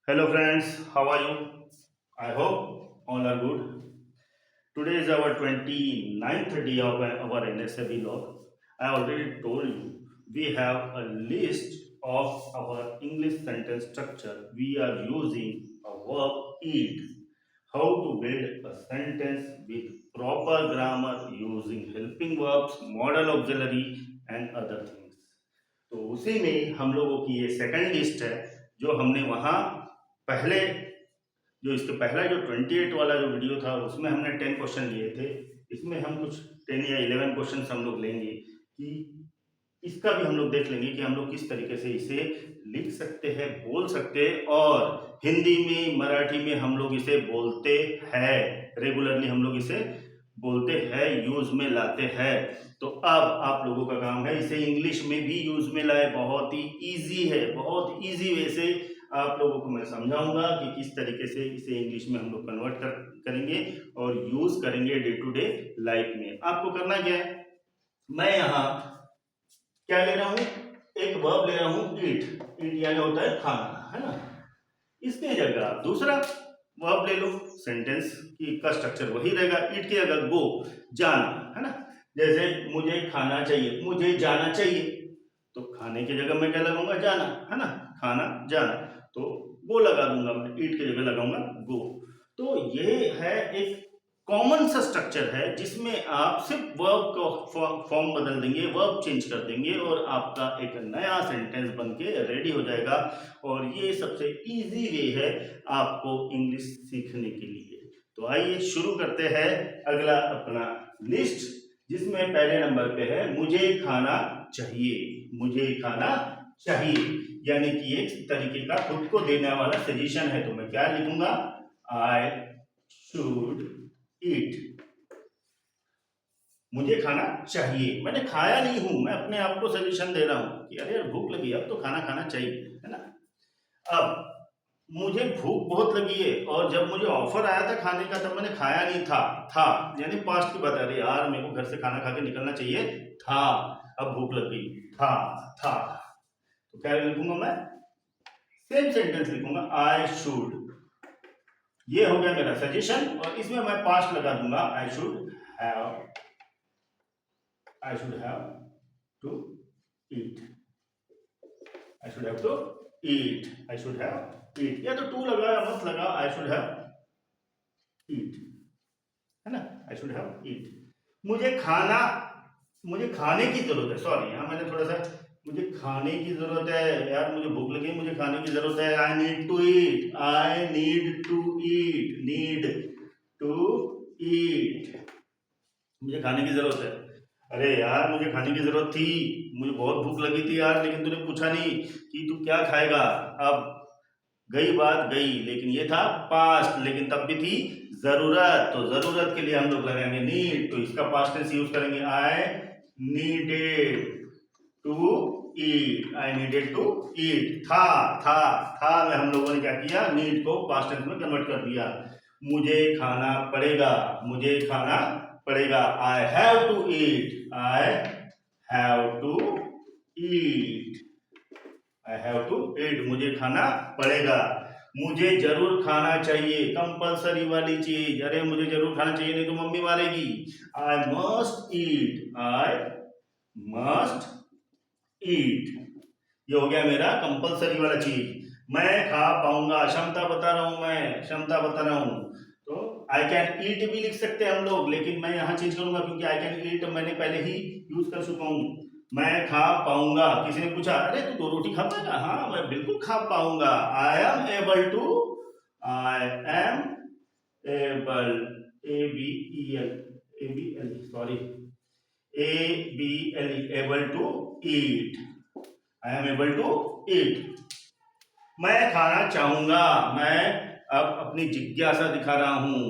Hello friends, how are you? I hope all are good. Today is our 29th day of our NSAB log. I already told you we have a list of our English sentence structure. We are using a verb eat. How to build a sentence with proper grammar using helping verbs, modal auxiliary and other things. तो उसी में हम लोगों की ये second list है जो हमने वहाँ पहले जो इसके पहला जो 28 वाला जो वीडियो था उसमें हमने 10 क्वेश्चन लिए थे। इसमें हम कुछ 10 या 11 क्वेश्चन हम लोग लेंगे कि इसका भी हम लोग देख लेंगे कि हम लोग किस तरीके से इसे लिख सकते हैं, बोल सकते हैं और हिंदी में मराठी में हम लोग इसे बोलते हैं। रेगुलरली हम लोग इसे बोलते हैं, यूज में लाते हैं। तो अब आप लोगों का काम है इसे इंग्लिश में भी यूज में लाए। बहुत ही इजी है, बहुत इजी वे से आप लोगों को मैं समझाऊंगा कि किस तरीके से इसे इंग्लिश में हम लोग कन्वर्ट करेंगे और यूज करेंगे डे टू डे लाइफ में। आपको करना क्या है, मैं यहाँ क्या ले रहा हूँ, एक वर्ब ले रहा हूँ ईट। ईट यानी होता है खाना, है ना। इसके जगह आप दूसरा वर्ब ले लो, सेंटेंस की का स्ट्रक्चर वही रहेगा। ईट की जगह गो, जाना, है ना। जैसे मुझे खाना चाहिए, मुझे जाना चाहिए, तो खाने की जगह मैं क्या लगाऊंगा, जाना, है ना। खाना जाना, तो गो लगा दूंगा, मैं ईट की जगह लगाऊंगा गो। तो ये है एक कॉमन सा स्ट्रक्चर है जिसमें आप सिर्फ वर्ब का फॉर्म बदल देंगे, वर्ब चेंज कर देंगे और आपका एक नया सेंटेंस बन के रेडी हो जाएगा। और ये सबसे इजी वे है आपको इंग्लिश सीखने के लिए। तो आइए शुरू करते हैं अगला अपना लिस्ट, जिसमें पहले नंबर पे है मुझे खाना चाहिए। मुझे खाना चाहिए यानी कि एक तरीके का खुद को देने वाला सजेशन है। तो मैं क्या लिखूंगा, आई शुड ईट। मुझे खाना चाहिए, मैंने खाया नहीं हूं, मैं अपने आप को सजेशन दे रहा हूं कि अरे यार भूख लगी, अब तो खाना खाना चाहिए, है ना। अब मुझे भूख बहुत लगी है और जब मुझे ऑफर आया था खाने का तब मैंने खाया नहीं था यानी पास्ट की बात है। अरे यार मेरे को घर से खाना खा के निकलना चाहिए था, अब भूख लग गई, था। तो क्या लिखूंगा मैं, सेम सेंटेंस लिखूंगा, आई शुड। ये हो गया मेरा सजेशन और इसमें मैं पास्ट लगा दूंगा, I should have, I should have to eat. I should have to eat. I should have eat. या तो to लगा या मत लगा, I should have eat, है ना। I should have eat. मुझे खाने की जरूरत है। सॉरी, यहाँ मैंने थोड़ा सा, मुझे खाने की जरूरत है यार, मुझे भूख लगी, मुझे खाने की जरूरत है। I need to eat, I need to eat, need to eat, मुझे खाने की जरूरत है। अरे यार मुझे खाने की जरूरत थी, मुझे बहुत भूख लगी थी यार, लेकिन तूने पूछा नहीं कि तू क्या खाएगा। अब गई बात गई, लेकिन ये था पास्ट, लेकिन तब भी थी जरूरत। तो जरूरत के लिए हम लोग लगाएंगे नीड, तो इसका पास्ट टेंस यूज करेंगे, I needed to eat. I needed to eat, था में हम लोगों ने क्या किया, नीड को पास्ट टेंस में कन्वर्ट कर दिया। मुझे खाना पड़ेगा, मुझे खाना पड़ेगा, I have to eat, I have to eat, I have to eat, मुझे खाना पड़ेगा। मुझे जरूर खाना चाहिए, कंपल्सरी वाली चीज, अरे मुझे जरूर खाना चाहिए नहीं तो मम्मी मारेगी। I must eat, I must ईट, ये हो गया मेरा कंपल्सरी वाला चीज। मैं खा पाऊंगा, क्षमता बता रहा हूं, मैं क्षमता बता रहा हूं। तो आई कैन ईट भी लिख सकते हैं हम लोग, लेकिन मैं यहां चेंज करूंगा क्योंकि आई कैन ईट मैंने पहले ही यूज कर चुका हूं। मैं खा पाऊंगा, किसी ने पूछा अरे तू दो रोटी खा पाएगा, हाँ मैं बिल्कुल खा पाऊंगा। I am able to, I am able, A B E L, A B L sorry, A B L, able to eat, I am able to eat. मैं खाना चाहूंगा, मैं अब अपनी जिज्ञासा दिखा रहा हूं,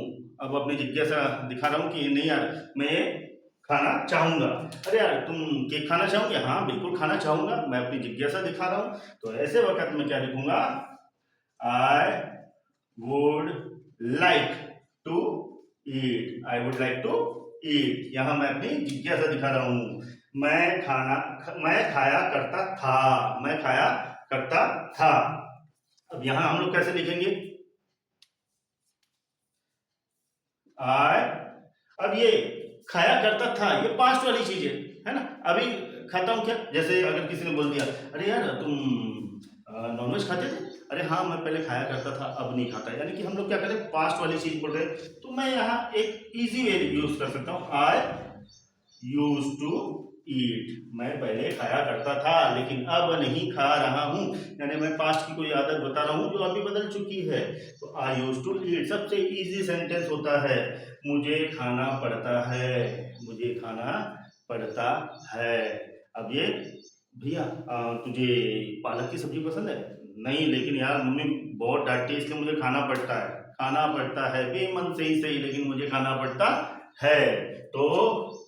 अब अपनी जिज्ञासा दिखा रहा हूं कि नहीं यार मैं खाना चाहूंगा। अरे यार तुम केक खाना चाहोगे, हाँ बिल्कुल खाना चाहूंगा, मैं अपनी जिज्ञासा दिखा रहा हूं। तो ऐसे वक्त में क्या लिखूंगा, I would like to eat, I would like to eat, यहां मैं अपनी जिज्ञासा दिखा रहा हूं। मैं खाया करता था, मैं खाया करता था। अब यहां हम लोग कैसे लिखेंगे, आई। अब ये खाया करता था, ये पास्ट वाली चीज है ना। अभी खाता हूं क्या, जैसे अगर किसी ने बोल दिया अरे यार तुम नॉनवेज खाते थे, अरे हाँ मैं पहले खाया करता था अब नहीं खाता, यानी कि हम लोग क्या करें, पास्ट वाली चीज बोल रहे हैं। तो मैं यहाँ एक इजी वे यूज कर सकता हूँ, आई यूज टू ईट। मैं पहले खाया करता था लेकिन अब नहीं खा रहा हूं, यानी मैं पास्ट की कोई आदत बता रहा हूं जो अभी बदल चुकी है। तो आई यूज टू ईट सबसे इजी सेंटेंस होता है, मुझे खाना पड़ता है, मुझे खाना पड़ता है। अब ये भैया तुझे पालक की सब्जी पसंद है, नहीं लेकिन यार मम्मी बहुत डांटती है इसलिए मुझे खाना पड़ता है। खाना पड़ता है बेमन से ही सही, लेकिन मुझे खाना पड़ता है। तो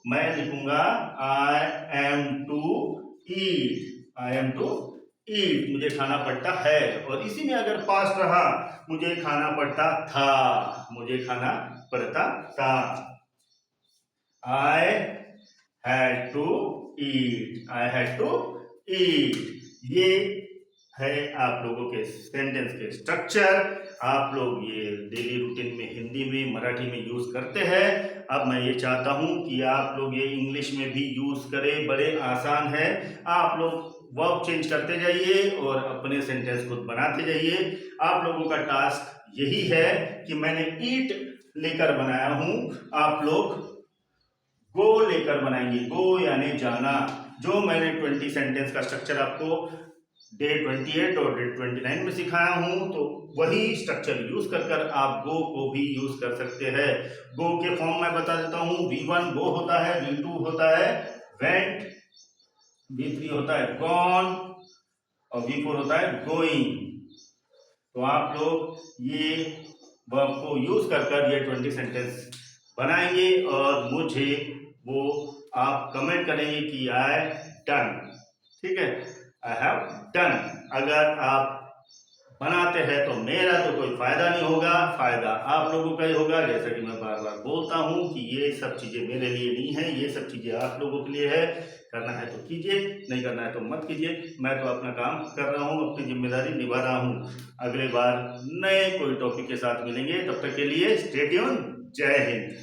मैं लिखूंगा I am to eat, I am to eat, मुझे खाना पड़ता है। और इसी में अगर पास्ट रहा, मुझे खाना पड़ता था, मुझे खाना पड़ता था, I had to eat, I had to eat. ये है आप लोगों के सेंटेंस के स्ट्रक्चर, आप लोग ये डेली रूटीन में हिंदी में मराठी में यूज करते हैं। अब मैं ये चाहता हूं कि आप लोग ये इंग्लिश में भी यूज करें, बड़े आसान है। आप लोग वर्ब चेंज करते जाइए और अपने सेंटेंस खुद बनाते जाइए। आप लोगों का टास्क यही है कि मैंने ईट लेकर बनाया हूं, आप लोग गो लेकर बनाएंगे, गो यानी जाना। जो मैंने 20 सेंटेंस का स्ट्रक्चर आपको डे 28 और डे 29 में सिखाया हूं, तो वही स्ट्रक्चर यूज कर आप गो को भी यूज कर सकते हैं। गो के फॉर्म में बता देता हूं, V1 गो होता है, V2 होता है वेंट, V3 होता है गॉन और V4 होता है गोइंग। तो आप लोग ये वर्ब को यूज कर ये 20 सेंटेंस बनाएंगे और मुझे वो आप कमेंट करेंगे कि आई डन, ठीक है, आई हैव डन। अगर आप बनाते हैं तो मेरा तो कोई फायदा नहीं होगा, फायदा आप लोगों का ही होगा। जैसा कि मैं बार बार बोलता हूं कि ये सब चीजें मेरे लिए नहीं है, ये सब चीजें आप लोगों के लिए है। करना है तो कीजिए, नहीं करना है तो मत कीजिए। मैं तो अपना काम कर रहा हूँ, अपनी जिम्मेदारी निभा रहा हूँ। अगले बार नए कोई टॉपिक के साथ मिलेंगे, तब तक के लिए स्टे ट्यून। जय हिंद।